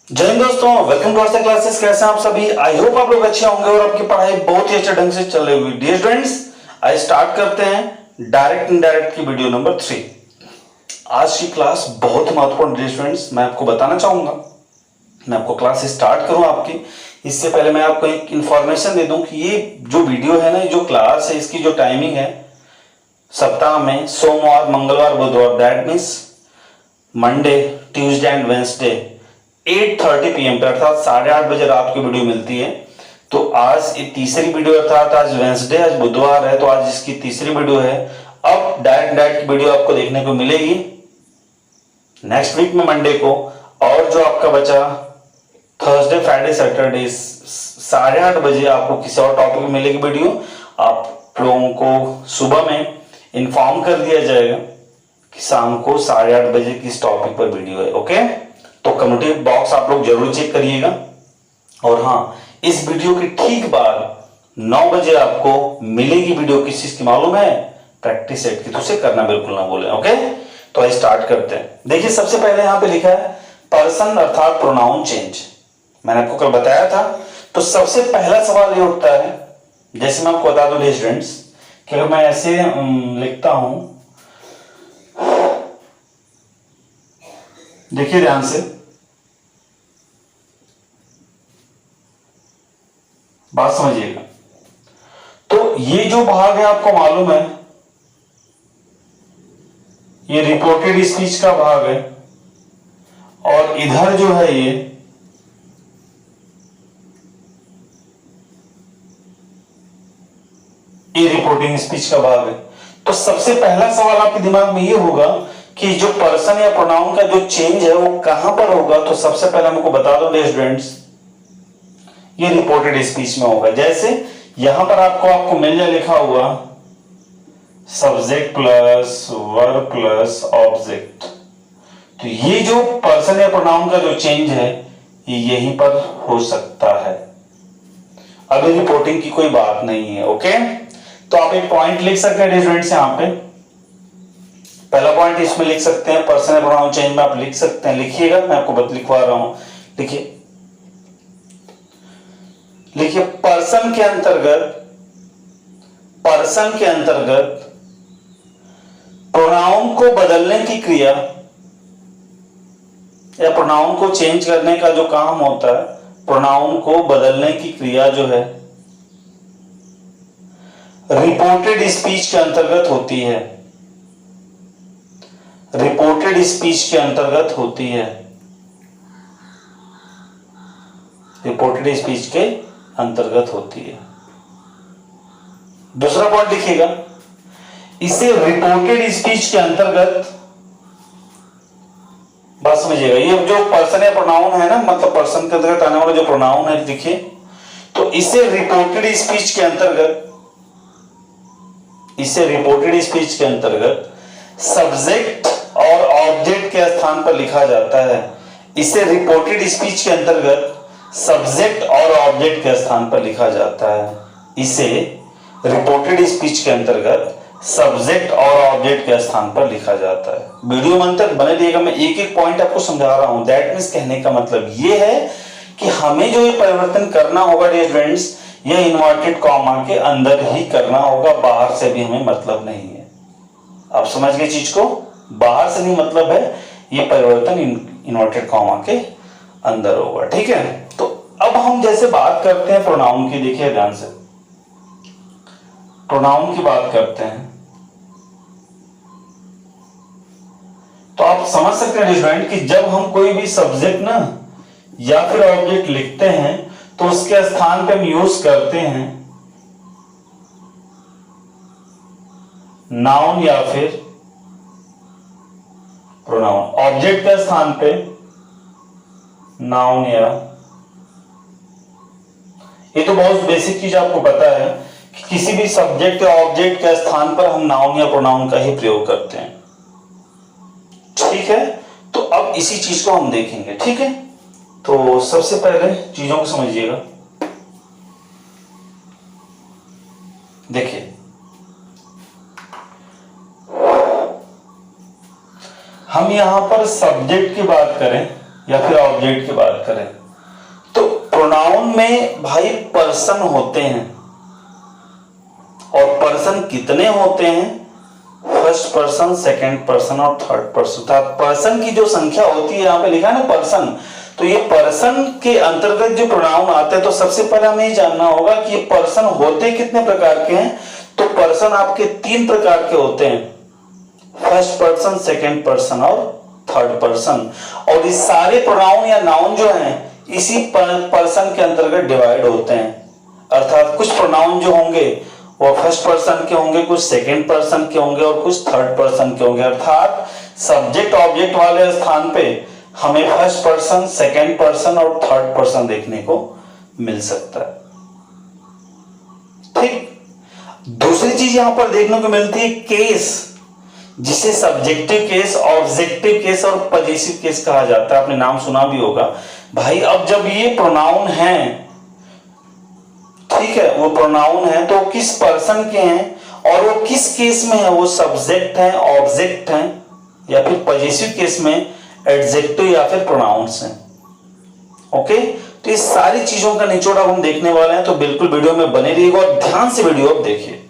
जय हिंद दोस्तों, welcome to our classes. कैसे हैं आप सभी? आई होप आप लोग अच्छे होंगे और आपकी पढ़ाई बहुत ही अच्छे ढंग से चल रही हुई। डियर स्टूडेंट्स, आइए स्टार्ट करते हैं डायरेक्ट इनडायरेक्ट की वीडियो नंबर 3। आज की क्लास बहुत ही महत्वपूर्ण। डियर स्टूडेंट्स, मैं आपको बताना चाहूंगा, मैं आपको क्लास स्टार्ट करूं आपकी, इससे पहले मैं आपको एक इंफॉर्मेशन दे दूं कि ये जो वीडियो है ना, जो क्लास है, इसकी जो टाइमिंग है सप्ताह में सोमवार, मंगलवार, बुधवार, that means Monday, Tuesday and Wednesday 8:30 PM पे अर्थात 8:30 बजे रात को वीडियो मिलती है। तो आज ये तीसरी वीडियो, अर्थात आज वेंसडे, आज बुधवार है, तो आज इसकी तीसरी वीडियो है। अब डायरेक्ट वीडियो आपको देखने को मिलेगी नेक्स्ट वीक में मंडे को, और जो आपका बचा थर्सडे, फ्राइडे, सैटरडे 8:30 बजे आपको किसी और टॉपिक में मिलेगी वीडियो। आप लोगों को सुबह में इन्फॉर्म कर दिया जाएगा कि शाम को 8:30 बजे किस टॉपिक पर वीडियो है। ओके, तो कम्युनिटी बॉक्स आप लोग जरूर चेक करिएगा। और हाँ, इस वीडियो के ठीक बाद 9 बजे आपको मिलेगी वीडियो किस चीज की मालूम है? प्रैक्टिस सेट की। तो उसे करना बिल्कुल ना भूलें। ओके, तो आइए स्टार्ट करते हैं। देखिए, सबसे पहले यहां पे लिखा है पर्सन अर्थात प्रोनाउन चेंज। मैंने आपको कल बताया था। तो सबसे पहला सवाल ये उठता है, जैसे मैं आपको बता दूं स्टूडेंट्स, कि अगर मैं ऐसे लिखता हूं, देखिए ध्यान से, बात समझिएगा। तो ये जो भाग है आपको मालूम है, ये रिपोर्टेड स्पीच का भाग है, और इधर जो है ये रिपोर्टिंग स्पीच का भाग है। तो सबसे पहला सवाल आपके दिमाग में ये होगा कि जो पर्सन या प्रोनाउन का जो चेंज है वो कहां पर होगा। तो सबसे पहले हमको बता दो स्टूडेंट्स, ये रिपोर्टेड स्पीच में होगा। जैसे यहां पर आपको मिल जाए लिखा हुआ subject plus verb plus object. तो ये जो पर्सन या प्रोनाउन का जो चेंज है ये यहीं पर हो सकता है। अभी रिपोर्टिंग की कोई बात नहीं है। ओके, तो आप एक पॉइंट लिख सकते हैं स्टूडेंट्स यहां पे। पहला पॉइंट इसमें लिख सकते हैं, पर्सन या प्रोनाउन चेंज में आप लिख सकते हैं। लिखिएगा, मैं आपको लिखवा रहा हूं। लिखिए, पर्सन के अंतर्गत प्रोनाउन को बदलने की क्रिया या प्रोनाउन को चेंज करने का जो काम होता है, प्रोनाउन को बदलने की क्रिया जो है रिपोर्टेड स्पीच के अंतर्गत होती है। रिपोर्टेड स्पीच के अंतर्गत होती है। रिपोर्टेड स्पीच के अंतर्गत होती है। दूसरा पॉइंट लिखिएगा, इसे रिपोर्टेड स्पीच के अंतर्गत, बात समझिएगा, ये जो पर्सन या प्रोनाउन है ना, मतलब पर्सन के अंतर्गत आने वाला जो प्रोनाउन है, देखिए, तो इसे रिपोर्टेड स्पीच के अंतर्गत सब्जेक्ट और ऑब्जेक्ट के स्थान पर लिखा जाता है। इसे रिपोर्टेड स्पीच के अंतर्गत सब्जेक्ट और ऑब्जेक्ट के स्थान पर लिखा जाता है। इसे रिपोर्टेड स्पीच के अंतर्गत सब्जेक्ट और ऑब्जेक्ट के स्थान पर लिखा जाता है। वीडियो में तक बने रहिएगा, मैं एक एक पॉइंट आपको समझा रहा हूं। दैट मीन्स कहने का मतलब ये है कि हमें जो ये परिवर्तन करना होगा स्टूडेंट्स, यह इन्वर्टेड कॉमा के अंदर ही करना होगा, बाहर से भी हमें मतलब नहीं है। आप समझ गए चीज को? बाहर से नहीं मतलब है, ये परिवर्तन इन्वर्टेड कॉमा के अंदर होगा। ठीक है, तो अब हम जैसे बात करते हैं प्रोनाउन की, देखिए ध्यान से, प्रोनाउन की बात करते हैं, तो आप समझ सकते हैं स्टूडेंट कि जब हम कोई भी सब्जेक्ट ना या फिर ऑब्जेक्ट लिखते हैं तो उसके स्थान पे हम यूज करते हैं नाउन या फिर प्रोनाउन। ऑब्जेक्ट के स्थान पे नाउन या, ये तो बहुत बेसिक चीज आपको पता है कि किसी भी सब्जेक्ट या ऑब्जेक्ट के स्थान पर हम नाउन या प्रोनाउन का ही प्रयोग करते हैं। ठीक है, तो अब इसी चीज को हम देखेंगे। ठीक है, तो सबसे पहले चीजों को समझिएगा। देखिए, हम यहां पर सब्जेक्ट की बात करें या फिर ऑब्जेक्ट की बात करें तो प्रोनाउन में भाई पर्सन होते हैं, और पर्सन कितने होते हैं? फर्स्ट पर्सन, सेकंड पर्सन और थर्ड पर्सन। पर्सन की जो संख्या होती है, यहां पे लिखा है ना पर्सन, तो ये पर्सन के अंतर्गत जो प्रोनाउन आते हैं, तो सबसे पहले हमें ये जानना होगा कि ये पर्सन होते कितने प्रकार के हैं। तो पर्सन आपके 3 प्रकार के होते हैं, फर्स्ट पर्सन, सेकंड पर्सन और थर्ड पर्सन। और ये सारे प्रोनाउन या नाउन जो हैं इसी पर्सन के अंतर्गत डिवाइड होते हैं। अर्थात कुछ प्रोनाउन जो होंगे वो फर्स्ट पर्सन के होंगे, कुछ सेकंड पर्सन के होंगे और कुछ थर्ड पर्सन के होंगे। अर्थात सब्जेक्ट ऑब्जेक्ट वाले स्थान पे हमें फर्स्ट पर्सन, सेकंड पर्सन और थर्ड पर्सन देखने को मिल सकता है। ठीक। दूसरी चीज यहां पर देखने को मिलती है केस, जिसे सब्जेक्टिव केस, ऑब्जेक्टिव केस और पजेसिव केस कहा जाता है। आपने नाम सुना भी होगा भाई। अब जब ये प्रोनाउन हैं, ठीक है, वो प्रोनाउन है तो किस पर्सन के हैं और वो किस केस में है? वो सब्जेक्ट हैं, ऑब्जेक्ट हैं या फिर पजेसिव केस में एडजेक्टिव या फिर प्रोनाउंस हैं। ओके, तो ये सारी चीजों का निचोड़ अब हम देखने वाले हैं, तो बिल्कुल वीडियो में बने रहिएगा और ध्यान से वीडियो अब देखिए।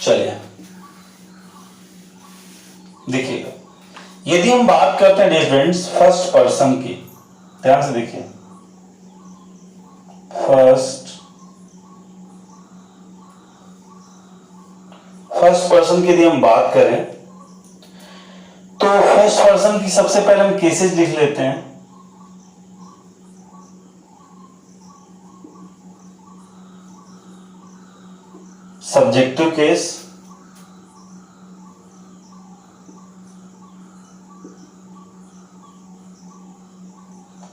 चलिए देखिएगा, यदि हम बात करते हैं स्टूडेंट्स फर्स्ट पर्सन की, ध्यान से देखिए, फर्स्ट पर्सन की यदि हम बात करें तो फर्स्ट पर्सन की सबसे पहले हम केसेस लिख लेते हैं। सब्जेक्टिव केस,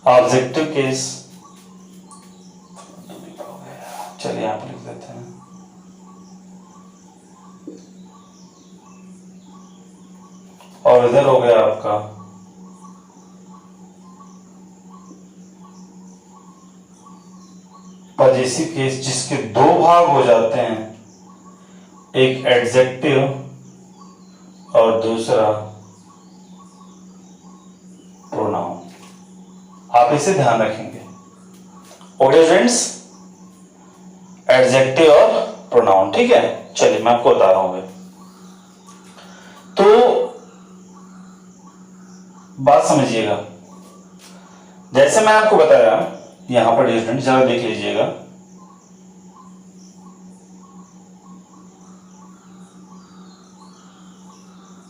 ऑब्जेक्टिव केस, चलिए यहां पर लिख देते हैं, और इधर हो गया आपका पजेसिव केस, जिसके 2 भाग हो जाते हैं, एक एडजेक्टिव और दूसरा प्रोनाउन। आप इसे ध्यान रखेंगे। ओके फ्रेंड्स, एडजेक्टिव और प्रोनाउन, ठीक है। चलिए मैं आपको बता रहा हूं। तो बात समझिएगा, जैसे मैं आपको बताया यहां पर स्टूडेंट जरा देख लीजिएगा,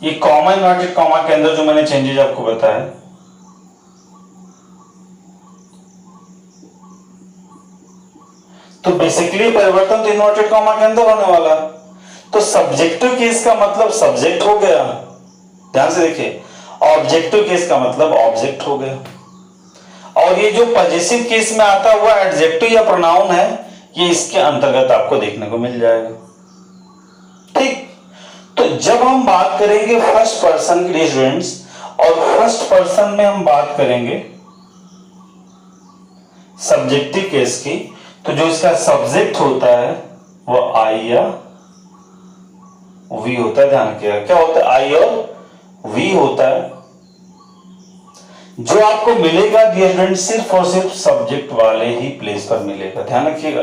ये कॉमा इन्वर्टेड कॉमा के अंदर जो मैंने चेंजेस आपको बताया, तो बेसिकली परिवर्तन तो इन्वर्टेड कॉमा के अंदर होने वाला। तो सब्जेक्टिव केस का मतलब सब्जेक्ट हो गया, ध्यान से देखिए, ऑब्जेक्टिव केस का मतलब ऑब्जेक्ट हो गया, और ये जो पजेसिव केस में आता हुआ एडजेक्टिव या प्रोनाउन है, ये इसके अंतर्गत आपको देखने को मिल जाएगा। ठीक। तो जब हम बात करेंगे फर्स्ट पर्सन के लिए स्टूडेंट्स, और फर्स्ट पर्सन में हम बात करेंगे सब्जेक्टिव केस की, तो जो इसका सब्जेक्ट होता है वो आई या वी होता है। ध्यान रखिएगा, क्या होता है? आई और वी होता है। जो आपको मिलेगा डियर सिर्फ और सिर्फ सब्जेक्ट वाले ही प्लेस पर मिलेगा। ध्यान रखिएगा,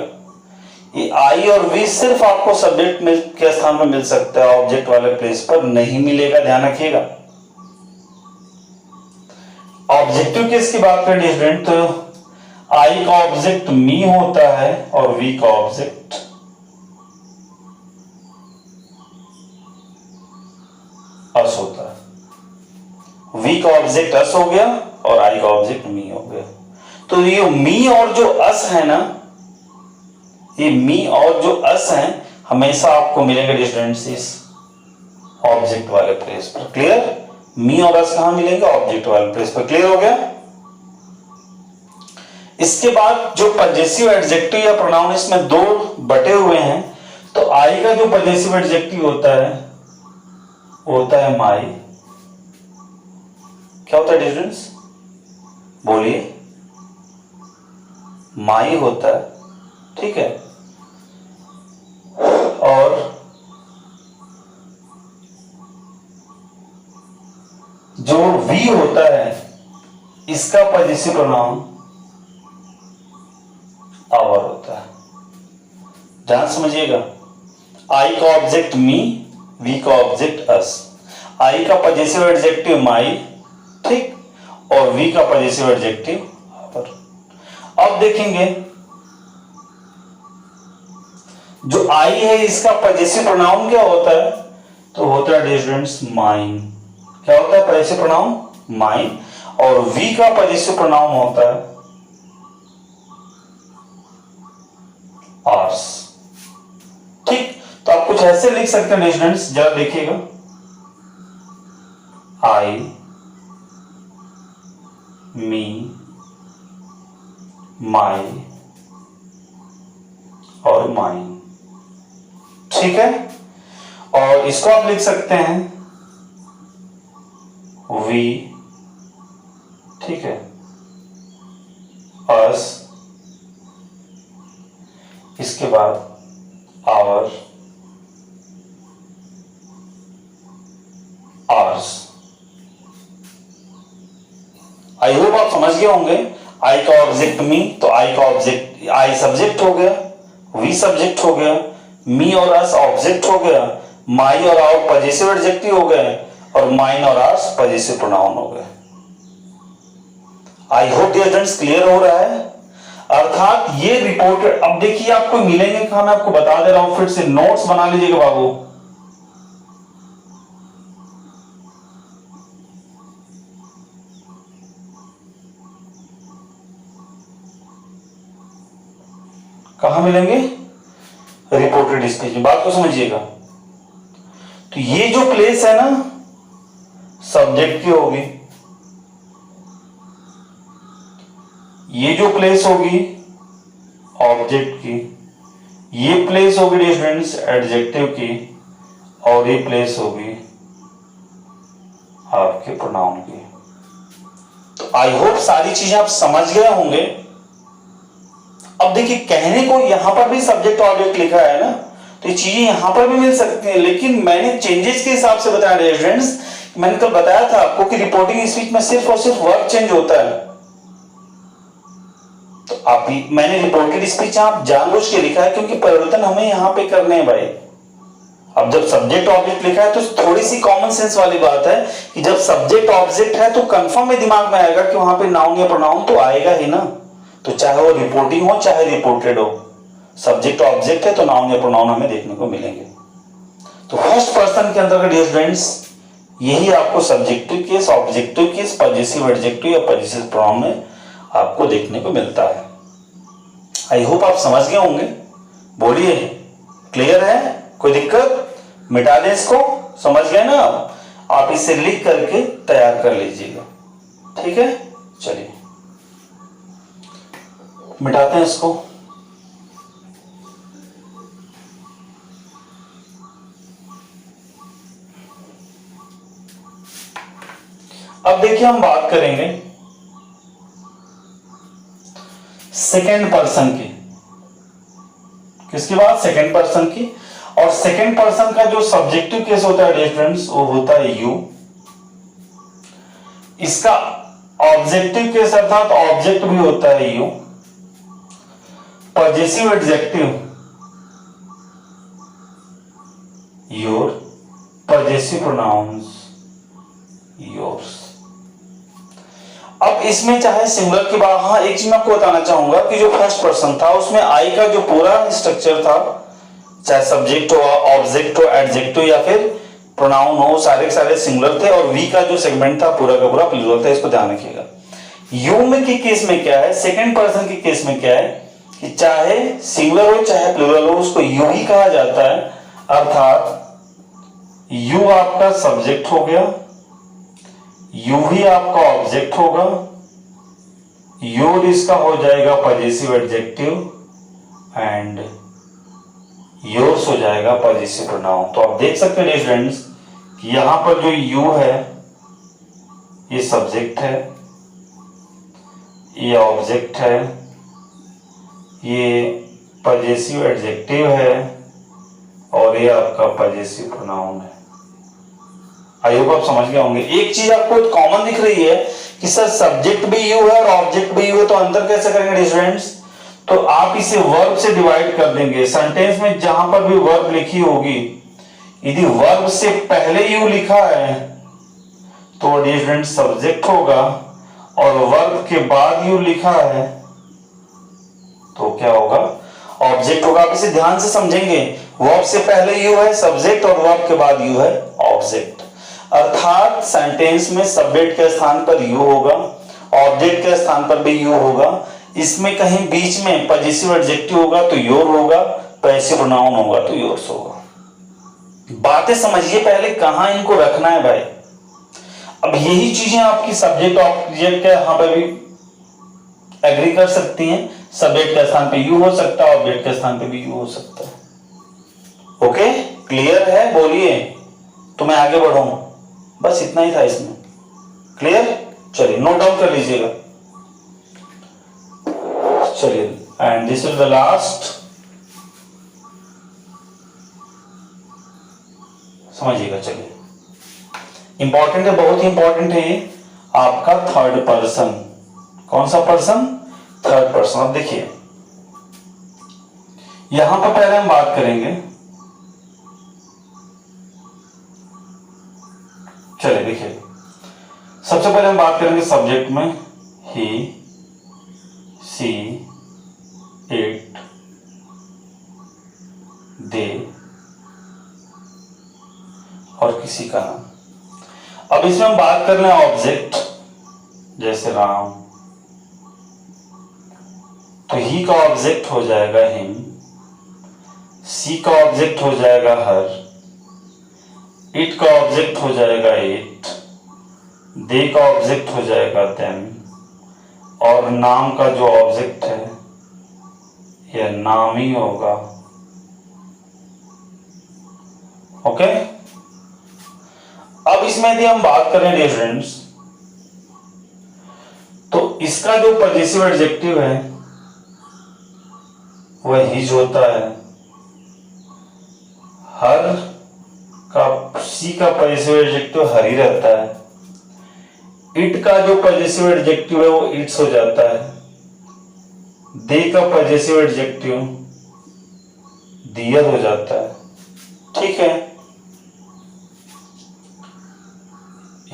ये आई और वी सिर्फ आपको सब्जेक्ट के स्थान पर मिल सकता है, ऑब्जेक्ट वाले प्लेस पर नहीं मिलेगा। ध्यान रखिएगा। ऑब्जेक्टिव केस की बात करें स्टूडेंट, तो आई का ऑब्जेक्ट मी होता है और वी का ऑब्जेक्ट अस होता है। वी का ऑब्जेक्ट अस हो गया और आई का ऑब्जेक्ट मी हो गया। तो ये मी और जो अस है ना, ये मी और जो अस है हमेशा आपको मिलेंगे स्टूडेंट्स इस ऑब्जेक्ट वाले प्लेस पर। क्लियर? मी और अस कहां मिलेंगे? ऑब्जेक्ट वाले प्लेस पर। क्लियर हो गया? इसके बाद जो पजेसिव एडजेक्टिव या प्रोनाउन, इसमें 2 बटे हुए हैं। तो आई का जो पजेसिव एडजेक्टिव होता है वो होता है माई। क्या होता है डिफरेंस? बोलिए। माई होता है, ठीक है। और जो वी होता है इसका पॉजिटिव प्रोनाउन आवर होता है। ध्यान समझिएगा, आई का ऑब्जेक्ट मी, वी का ऑब्जेक्ट अस। आई का पॉजिटिव एडजेक्टिव माई, ठीक, और वी का पॉजिटिव एडजेक्टिव आवर। अब देखेंगे जो आई है इसका पॉजिटिव प्रोनाउन क्या होता है, तो होता है डियर स्टूडेंट्स माइन। क्या होता है पॉजिटिव प्रोनाउन? माइन। और वी का पॉजिटिव प्रोनाउन होता है आर्स। ठीक, तो आप कुछ ऐसे लिख सकते हैं डियर स्टूडेंट्स, जरा देखिएगा, आई, मी, माई और माइन। ठीक है, और इसको आप लिख सकते हैं वी, ठीक है, अस, इसके बाद आवर, आर्स। आई होप आप समझ गए होंगे। आई का ऑब्जेक्ट मी, तो आई का ऑब्जेक्ट, आई सब्जेक्ट हो गया, वी सब्जेक्ट हो गया, मी और अस ऑब्जेक्ट हो गया, माई और आवर पॉजिटिव एडजेक्टिव हो गए, और माइन और आर्स पॉजिटिव प्रोनाउन हो गए। I hope dear students clear हो रहा है। अर्थात ये रिपोर्ट, अब देखिए आपको मिलेंगे कहां, मैं आपको बता दे रहा हूं, फिर से नोट्स बना लीजिएगा बाबू। कहां मिलेंगे? रिपोर्टेड स्पीच में। बात को समझिएगा, तो ये जो प्लेस है ना सब्जेक्ट की होगी, ये जो प्लेस होगी ऑब्जेक्ट की, ये प्लेस होगी डियर स्टूडेंट्स एडजेक्टिव की, और ये प्लेस होगी आपके प्रोनाउन की। तो आई होप सारी चीजें आप समझ गए होंगे। अब देखिए कहने को यहां पर भी सब्जेक्ट ऑब्जेक्ट लिखा है ना, तो ये चीजें यहां पर भी मिल सकती हैं, लेकिन मैंने चेंजेस के हिसाब से बताया डियर स्टूडेंट्स। मैंने कल बताया था आपको कि रिपोर्टिंग स्पीच में सिर्फ और सिर्फ वर्ब चेंज होता है। तो आप, मैंने रिपोर्टेड स्पीच आप जानबूझ के लिखा है क्योंकि परिवर्तन हमें यहां पे करने हैं भाई। अब जब सब्जेक्ट ऑब्जेक्ट लिखा है तो थोड़ी सी कॉमन सेंस वाली बात है कि जब सब्जेक्ट ऑब्जेक्ट है तो कंफर्म में दिमाग में आएगा कि वहां पे नाउन या प्रोनाउन तो आएगा ही ना। तो चाहे वो रिपोर्टिंग हो चाहे रिपोर्टेड हो, सब्जेक्ट ऑब्जेक्ट है तो नाउन या प्रोनाउन हमें देखने को मिलेंगे। तो फर्स्ट पर्सन के अंदर डियर स्टूडेंट्स यही आपको subjective case, objective case, positive adjective या पॉजिटिव प्रोनाउन में आपको देखने को मिलता है। आई होप आप समझ गए होंगे। बोलिए, क्लियर है? कोई दिक्कत? मिटा दें इसको, समझ गए ना आप इसे लिख करके तैयार कर लीजिएगा। ठीक है, चलिए मिटाते हैं इसको। अब देखिए हम बात करेंगे सेकेंड पर्सन की। किसकी बात? सेकेंड पर्सन की। और सेकेंड पर्सन का जो सब्जेक्टिव केस होता है डियर फ्रेंड्स वो होता है यू। इसका ऑब्जेक्टिव केस अर्थात ऑब्जेक्ट भी होता है you. Positive adjective your, positive pronouns yours. अब इसमें चाहे सिंगुलर की बात, हाँ एक चीज मैं आपको बताना चाहूंगा कि जो फर्स्ट पर्सन था उसमें आई का जो पूरा स्ट्रक्चर था, चाहे सब्जेक्ट हो, ऑब्जेक्ट हो, एडजेक्टिव या फिर प्रोनाउन हो, सारे के सारे सिंगुलर थे, और वी का जो सेगमेंट था पूरा का पूरा प्लूरल था। इसको ध्यान रखिएगा। यू में के केस में क्या है, सेकेंड पर्सन के केस में क्या है कि चाहे सिंगुलर हो चाहे प्लूरल हो उसको यू ही कहा जाता है। अर्थात यू आपका सब्जेक्ट हो गया, यू ही आपका ऑब्जेक्ट होगा, योर इसका हो जाएगा पॉजिटिव एडजेक्टिव एंड योर्स हो जाएगा पॉजिटिव प्रोनाउन। तो आप देख सकते हैं स्टूडेंट्स कि यहां पर जो यू है ये सब्जेक्ट है, ये ऑब्जेक्ट है, ये पॉजिटिव एडजेक्टिव है और ये आपका पॉजिटिव प्रोनाउन है। आई होप आप समझ गए होंगे। एक चीज आपको कॉमन दिख रही है कि सर सब्जेक्ट भी यू है और ऑब्जेक्ट भी यू है, तो अंतर कैसे करेंगे स्टूडेंट्स? तो आप इसे वर्ब से डिवाइड कर देंगे। सेंटेंस में जहां पर भी वर्ब लिखी होगी, यदि वर्ब से पहले यू लिखा है तो डियर स्टूडेंट्स सब्जेक्ट होगा, और वर्ब के बाद यू लिखा है तो क्या होगा? ऑब्जेक्ट होगा। आप इसे ध्यान से समझेंगे, वर्ब से पहले यू है सब्जेक्ट और वर्ब के बाद यू है ऑब्जेक्ट। अर्थात सेंटेंस में सब्जेक्ट के स्थान पर यू होगा, ऑब्जेक्ट के स्थान पर भी यू होगा। इसमें कहीं बीच में पजेसिव एडजेक्टिव होगा तो योर होगा, पैसिव प्रोनाउन होगा तो योर्स होगा। बातें समझिए पहले, कहां इनको रखना है भाई। अब यही चीजें आपकी सब्जेक्ट ऑब्जेक्ट के यहां पर भी एग्री कर सकती हैं। सब्जेक्ट के स्थान पे यू हो सकता है, ऑब्जेक्ट के स्थान पे भी यू हो सकता है। ओके, क्लियर है? बोलिए तो मैं आगे बढ़ूं। बस इतना ही था इसमें। क्लियर? चलिए नोट डाउन कर लीजिएगा। चलिए, and this is the last. समझिएगा। चलिए, इंपॉर्टेंट है, बहुत ही इंपॉर्टेंट है ये आपका थर्ड पर्सन। कौन सा पर्सन? Third person. अब देखिए यहां पर पहले हम बात करेंगे। चलिए देखिए, सबसे पहले हम बात करेंगे सब्जेक्ट में ही, सी, इट, दे और किसी का नाम। अब इसमें हम बात कर रहे हैं ऑब्जेक्ट, जैसे राम, तो ही का ऑब्जेक्ट हो जाएगा हिम, सी का ऑब्जेक्ट हो जाएगा हर, इट का ऑब्जेक्ट हो जाएगा इट, दे का ऑब्जेक्ट हो जाएगा देम, और नाम का जो ऑब्जेक्ट है यह नाम ही होगा। ओके, अब इसमें यदि हम बात करें डियर फ्रेंड्स, तो इसका जो पजेसिव एडजेक्टिव है वह हिज होता है। हर का, सी का पजेसिव एडजेक्टिव हर ही रहता है। इट का जो पजेसिव एडजेक्टिव है वो इट्स हो जाता है। दे का पजेसिव एडजेक्टिव दियर हो जाता है। ठीक है,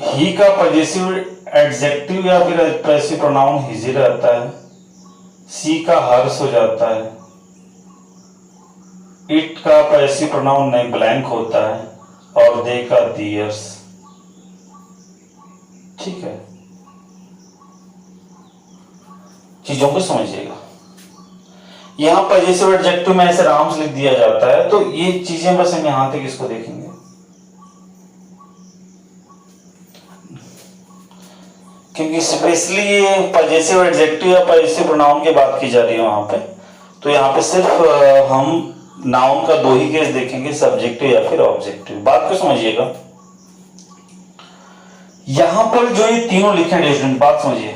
ही का पजेसिव एडजेक्टिव या फिर पैसिव प्रोनाउन हिज ही रहता है। सी का हर्स हो जाता है। इट का पैसिव प्रोनाउन नहीं ब्लैंक होता है, और दे का दियर्स। ठीक है, चीजों को समझिएगा। यहां पजेसिव एडजेक्टिव में ऐसे राम से लिख दिया जाता है, तो ये चीजें बस हम यहां तक इसको देखेंगे। क्योंकि स्पेशली ये पजेसिव एडजेक्टिव या पजेसिव प्रोनाउन की बात की जा रही है वहां पे, तो यहाँ पे सिर्फ हम नाउन का दो ही केस देखेंगे, सब्जेक्टिव या फिर ऑब्जेक्टिव। बात को समझिएगा। यहां पर जो ये तीनों लिखे हैं स्टूडेंट, बात समझिए,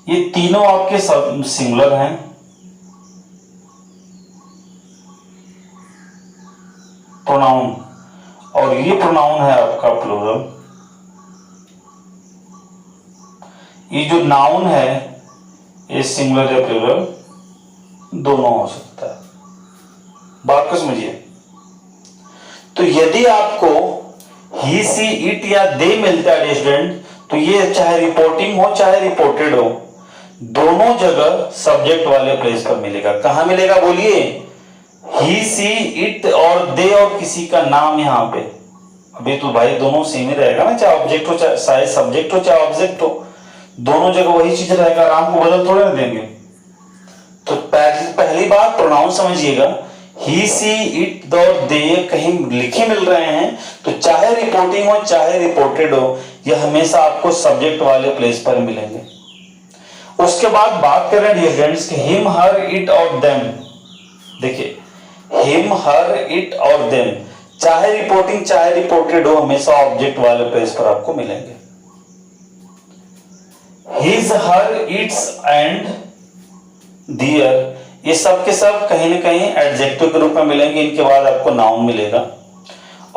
ये तीनों आपके सिंगुलर हैं, प्रोनाउन, और ये प्रोनाउन है आपका प्लूरल। ये जो नाउन है ये सिंगुलर या प्लूरल दोनों हो सकता है। बात को समझिए। तो यदि आपको ही, सी, इट या दे मिलता है स्टूडेंट, तो ये चाहे रिपोर्टिंग हो चाहे रिपोर्टेड हो, दोनों जगह सब्जेक्ट वाले प्लेस पर मिलेगा। कहां मिलेगा बोलिए? ही, सी, इट और दे और किसी का नाम यहां पे। अभी तो भाई दोनों सेम ही रहेगा ना, चाहे ऑब्जेक्ट हो चाहे सब्जेक्ट हो चाहे ऑब्जेक्ट हो, दोनों जगह वही चीज रहेगा। राम को बदल थोड़े ना देंगे। तो पहली बात प्रोनाउन समझिएगा। ही, सी, इट और दे कहीं लिखे मिल रहे हैं, तो चाहे रिपोर्टिंग हो चाहे रिपोर्टेड हो, यह हमेशा आपको सब्जेक्ट वाले प्लेस पर मिलेंगे। उसके बाद बात करें डियर फ्रेंड्स कि हिम, हर, इट और देम। देखिए, हिम, हर, इट और देम चाहे रिपोर्टिंग चाहे रिपोर्टेड हो, हमेशा ऑब्जेक्ट वाले प्लेस पर आपको मिलेंगे। हिज, हर, इट्स एंड दियर, ये सब के सब कहीं ना कहीं एडजेक्टिव के रूप में मिलेंगे। इनके बाद आपको नाउन मिलेगा।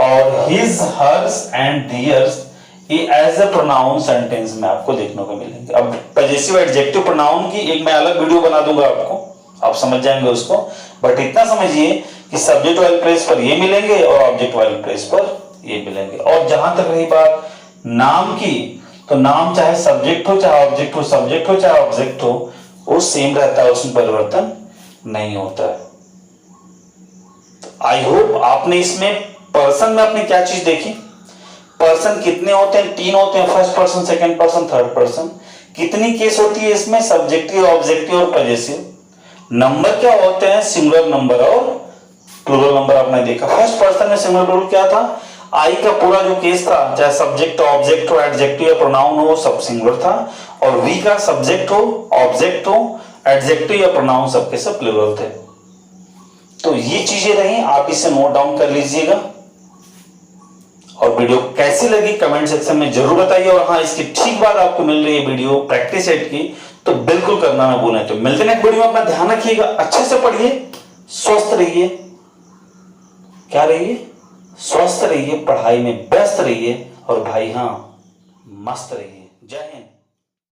और his, hers and theirs as a pronoun sentence में आपको देखने को मिलेंगे। अब पजेसिव एडजेक्टिव प्रोनाउन की एक मैं अलग वीडियो बना दूंगा आपको, आप समझ जाएंगे उसको, बट इतना समझिए कि सब्जेक्ट वाले प्लेस पर ये मिलेंगे और ऑब्जेक्ट वाले प्लेस पर ये मिलेंगे। और जहां तक रही बात नाम की, तो नाम चाहे सब्जेक्ट हो चाहे ऑब्जेक्ट हो, सब्जेक्ट हो चाहे ऑब्जेक्ट हो, वो सेम रहता है, उसमें परिवर्तन नहीं होता है। आई होप आपने इसमें पर्सन में आपने क्या चीज देखी, पर्सन कितने होते हैं, 3 होते हैं, first person, second person, third person. कितनी केस होती है इसमें, सब्जेक्टिव, ऑब्जेक्टिव और पजेसिव। नंबर क्या होते हैं, सिंगुलर नंबर और प्लूरल नंबर आपने देखा। फर्स्ट पर्सन में सिंगुलर प्लूरल क्या था, आई का पूरा जो केस था, चाहे सब्जेक्ट, ऑब्जेक्ट हो, एडजेक्टिव या प्रोनाउन हो, सब सिंगुलर था। और वी का सब्जेक्ट हो, ऑब्जेक्ट हो, एडजेक्टिव या प्रोनाउन सबके सब प्लूरल थे। तो ये चीजें रही, आप इसे नोट डाउन कर लीजिएगा। और वीडियो कैसी लगी कमेंट सेक्शन में जरूर बताइए। और हाँ, इसकी ठीक बाद आपको मिल रही है वीडियो प्रैक्टिस सेट की, तो बिल्कुल करना ना भूलें। तो मिलते हैं नेक्स्ट वीडियो में, अपना ध्यान रखिएगा, अच्छे से पढ़िए, स्वस्थ रहिए, क्या रहिए, स्वस्थ रहिए, पढ़ाई में व्यस्त रहिए, और भाई हाँ, मस्त रहिए। जय हिंद।